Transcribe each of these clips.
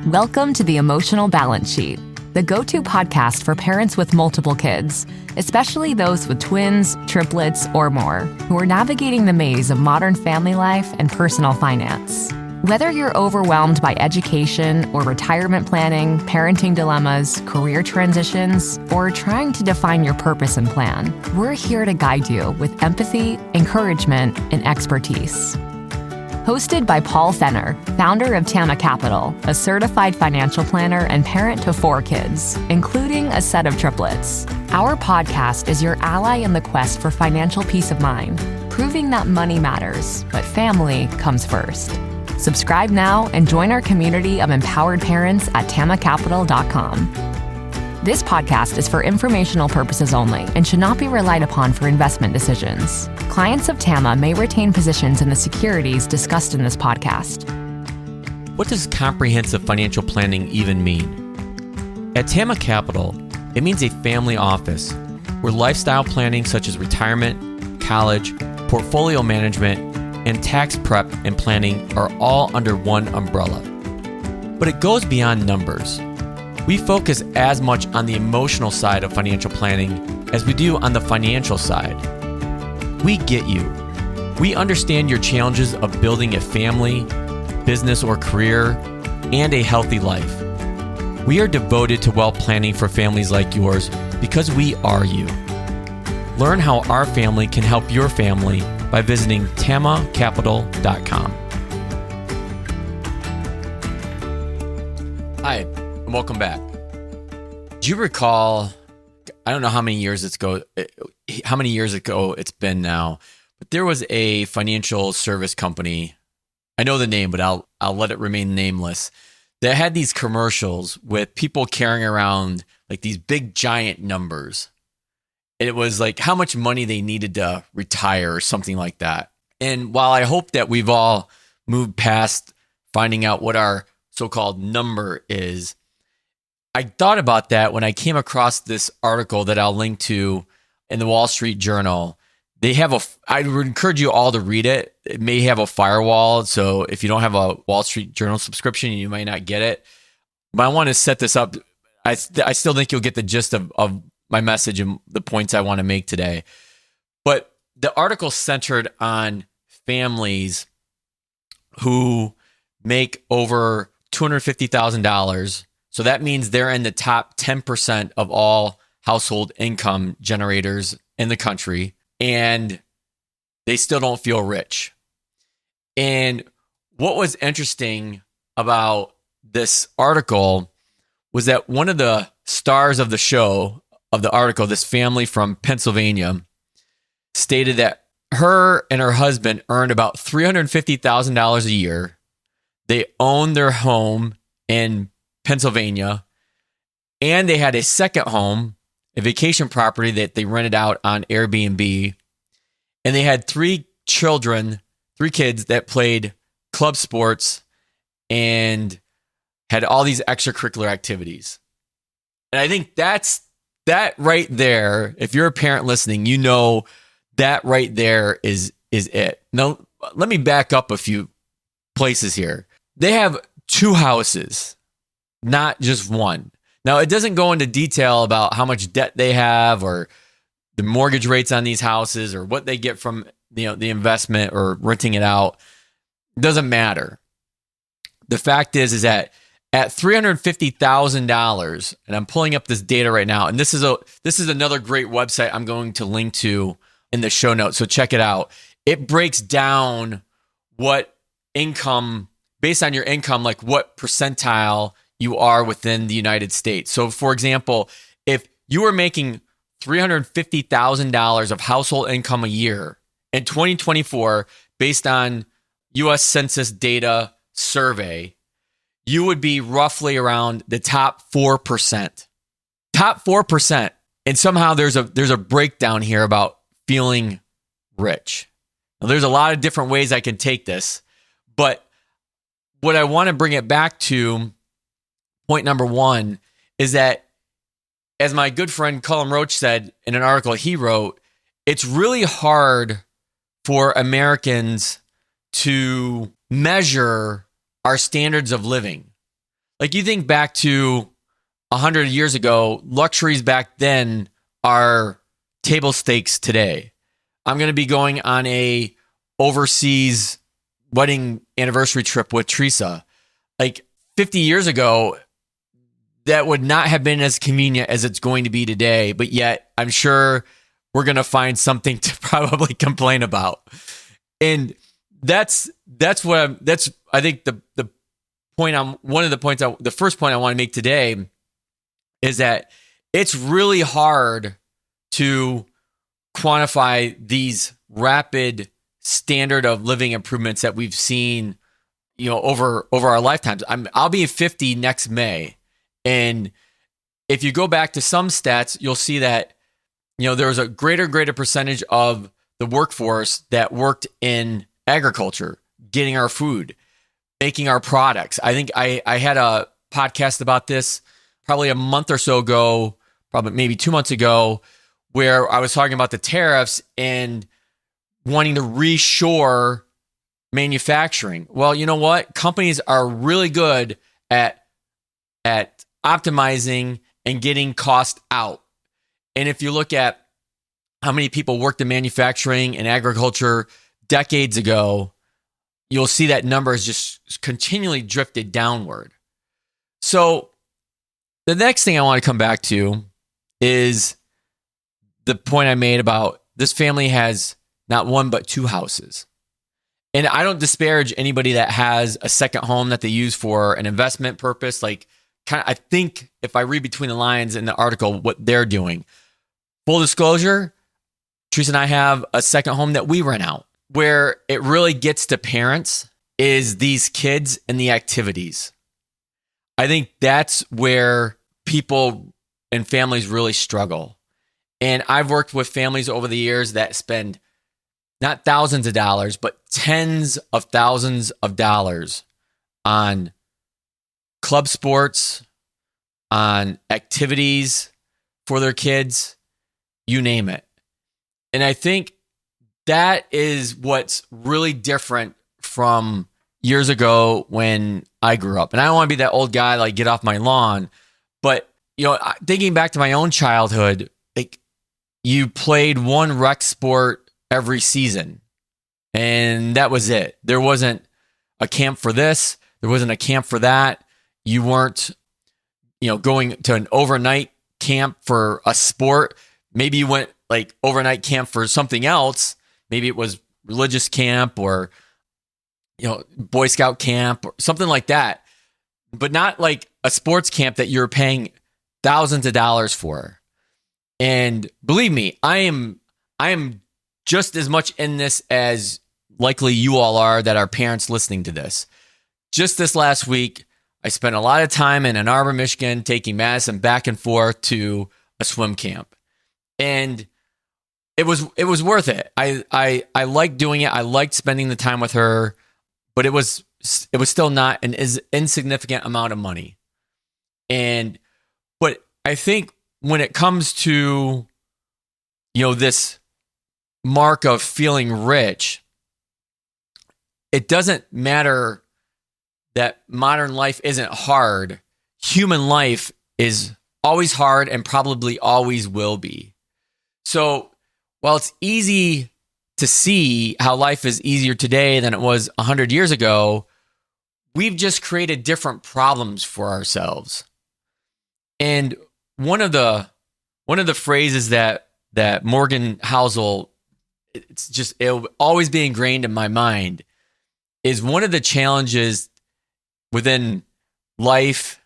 Welcome to the Emotional Balance Sheet, the go-to podcast for parents with multiple kids, especially those with twins, triplets, or more, who are navigating the maze of modern family life and personal finance. Whether you're overwhelmed by education or retirement planning, parenting dilemmas, career transitions, or trying to define your purpose and plan, we're here to guide you with empathy, encouragement, and expertise. Hosted by Paul Fenner, founder of Tama Capital, a certified financial planner and parent to 4 kids, including a set of triplets. Our podcast is your ally in the quest for financial peace of mind, proving that money matters, but family comes first. Subscribe now and join our community of empowered parents at tamacapital.com. This podcast is for informational purposes only and should not be relied upon for investment decisions. Clients of Tama may retain positions in the securities discussed in this podcast. What does comprehensive financial planning even mean? At Tama Capital, it means a family office where lifestyle planning such as retirement, college, portfolio management, and tax prep and planning are all under one umbrella. But it goes beyond numbers. We focus as much on the emotional side of financial planning as we do on the financial side. We get you. We understand your challenges of building a family, business or career, and a healthy life. We are devoted to wealth planning for families like yours because we are you. Learn how our family can help your family by visiting tamacapital.com. Hi, and welcome back. Do you recall, I don't know how many years ago it's been now, but there was a financial service company, I know the name, but I'll let it remain nameless, that had these commercials with people carrying around like these big giant numbers. It was like how much money they needed to retire or something like that. And while I hope that we've all moved past finding out what our so-called number is, I thought about that when I came across this article that I'll link to in the Wall Street Journal. I would encourage you all to read it. It may have a firewall, so if you don't have a Wall Street Journal subscription, you might not get it. But I want to set this up. I still think you'll get the gist of my message and the points I want to make today. But the article centered on families who make over $250,000. So that means they're in the top 10% of all household income generators in the country, and they still don't feel rich. And what was interesting about this article was that one of the stars of the show, of the article, this family from Pennsylvania, stated that her and her husband earned about $350,000 a year. They owned their home in Pennsylvania, and they had a second home, a vacation property that they rented out on Airbnb. And they had 3 kids that played club sports and had all these extracurricular activities. And I think that right there, if you're a parent listening, you know that right there is it. Now, let me back up a few places here. They have 2 houses, not just one. Now, it doesn't go into detail about how much debt they have or the mortgage rates on these houses or what they get from the investment or renting it out. It doesn't matter. The fact is that at $350,000, and I'm pulling up this data right now, and this is another great website I'm going to link to in the show notes, so check it out. It breaks down what income, based on your income, like what percentile you are within the United States. So for example, if you were making $350,000 of household income a year in 2024, based on U.S. Census data survey, you would be roughly around the top 4%. Top 4%. And somehow there's a breakdown here about feeling rich. Now, there's a lot of different ways I can take this, but what I want to bring it back to, point number 1, is that, as my good friend Cullum Roach said in an article he wrote, it's really hard for Americans to measure our standards of living. Like you think back to 100 years ago, luxuries back then are table stakes today. I'm going to be going on a overseas wedding anniversary trip with Teresa. Like 50 years ago, that would not have been as convenient as it's going to be today. But yet I'm sure we're going to find something to probably complain about. And I think the first point I want to make today is that it's really hard to quantify these rapid standard of living improvements that we've seen, over our lifetimes. I'll be 50 next May. And if you go back to some stats, you'll see that, there was a greater percentage of the workforce that worked in agriculture, getting our food, making our products. I think I had a podcast about this probably a month or so ago, probably maybe 2 months ago, where I was talking about the tariffs and wanting to reshore manufacturing. Well, you know what? Companies are really good at optimizing and getting cost out. And if you look at how many people worked in manufacturing and agriculture decades ago, you'll see that number has just continually drifted downward. So the next thing I want to come back to is the point I made about this family has not one, but two houses. And I don't disparage anybody that has a second home that they use for an investment purpose. I think if I read between the lines in the article, what they're doing. Full disclosure, Teresa and I have a second home that we rent out. Where it really gets to parents is these kids and the activities. I think that's where people and families really struggle. And I've worked with families over the years that spend not thousands of dollars, but tens of thousands of dollars on club sports, on activities for their kids, you name it. And I think that is what's really different from years ago when I grew up. And I don't want to be that old guy, like get off my lawn. But, thinking back to my own childhood, like you played one rec sport every season and that was it. There wasn't a camp for this. There wasn't a camp for that. You weren't, going to an overnight camp for a sport. Maybe you went like overnight camp for something else. Maybe it was religious camp or, Boy Scout camp or something like that, but not like a sports camp that you're paying thousands of dollars for. And believe me, I am just as much in this as likely you all are that are parents listening to this. Just this last week, I spent a lot of time in Ann Arbor, Michigan, taking Madison back and forth to a swim camp. And it was worth it. I liked doing it. I liked spending the time with her, but it was still not an insignificant amount of money. But I think when it comes to, this mark of feeling rich, it doesn't matter that modern life isn't hard. Human life is always hard and probably always will be. So while it's easy to see how life is easier today than it was 100 years ago, we've just created different problems for ourselves. And one of the phrases that Morgan Housel, it'll always be ingrained in my mind, is one of the challenges within life,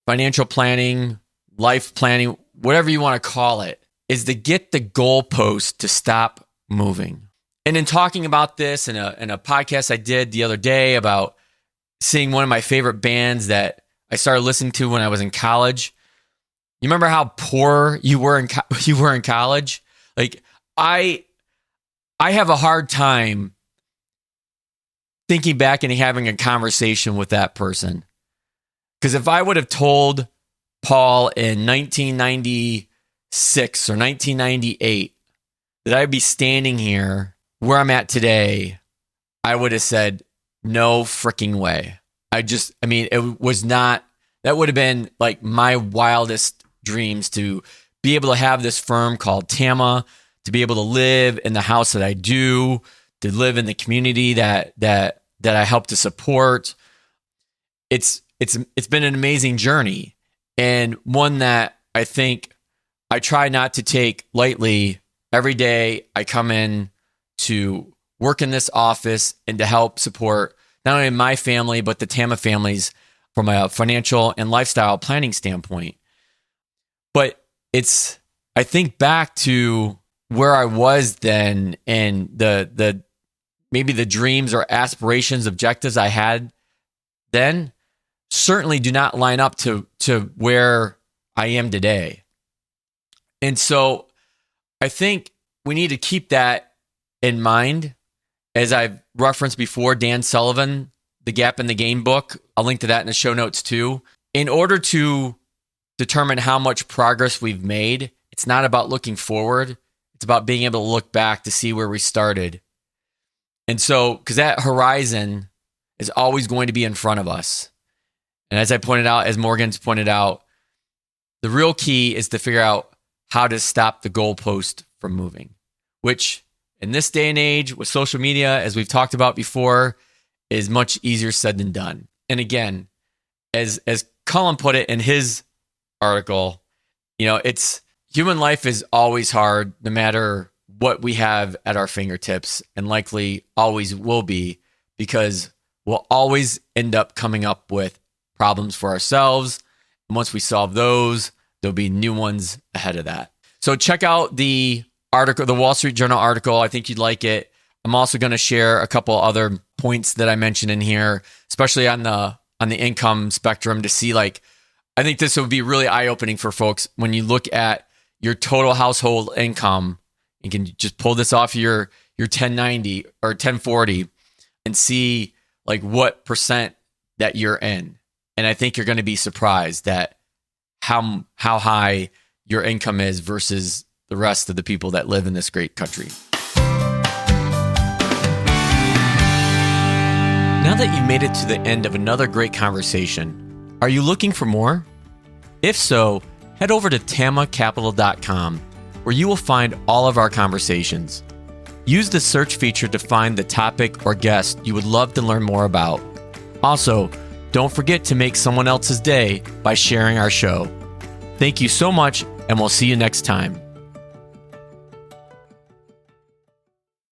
financial planning, life planning, whatever you want to call it, is to get the goalpost to stop moving. And in talking about this in a podcast I did the other day about seeing one of my favorite bands that I started listening to when I was in college. You remember how poor you were in college? Like I have a hard time thinking back and having a conversation with that person. Because if I would have told Paul in 1996 or 1998 that I'd be standing here where I'm at today, I would have said, no freaking way. It was not That would have been like my wildest dreams, to be able to have this firm called Tama, to be able to live in the house that I do, to live in the community that I help to support. It's been an amazing journey, and one that I think I try not to take lightly. Every day I come in to work in this office and to help support not only my family, but the Tama families from a financial and lifestyle planning standpoint. But I think back to where I was then, and the maybe the dreams or aspirations, objectives I had then certainly do not line up to where I am today. And so I think we need to keep that in mind. As I've referenced before, Dan Sullivan, The Gap in the Game book, I'll link to that in the show notes too. In order to determine how much progress we've made, it's not about looking forward. It's about being able to look back to see where we started. And so, because that horizon is always going to be in front of us. And as I pointed out, as Morgan's pointed out, the real key is to figure out how to stop the goalpost from moving, which in this day and age with social media, as we've talked about before, is much easier said than done. And again, as Colin put it in his article, it's human life is always hard, no matter what we have at our fingertips, and likely always will be, because we'll always end up coming up with problems for ourselves. And once we solve those, there'll be new ones ahead of that. So check out the article, the Wall Street Journal article. I think you'd like it. I'm also going to share a couple other points that I mentioned in here, especially on the income spectrum, to see, like, I think this would be really eye-opening for folks when you look at your total household income. You can just pull this off your 1090 or 1040 and see like what percent that you're in. And I think you're going to be surprised that how high your income is versus the rest of the people that live in this great country. Now that you've made it to the end of another great conversation, are you looking for more? If so, head over to tamacapital.com, where you will find all of our conversations. Use the search feature to find the topic or guest you would love to learn more about. Also, don't forget to make someone else's day by sharing our show. Thank you so much, and we'll see you next time.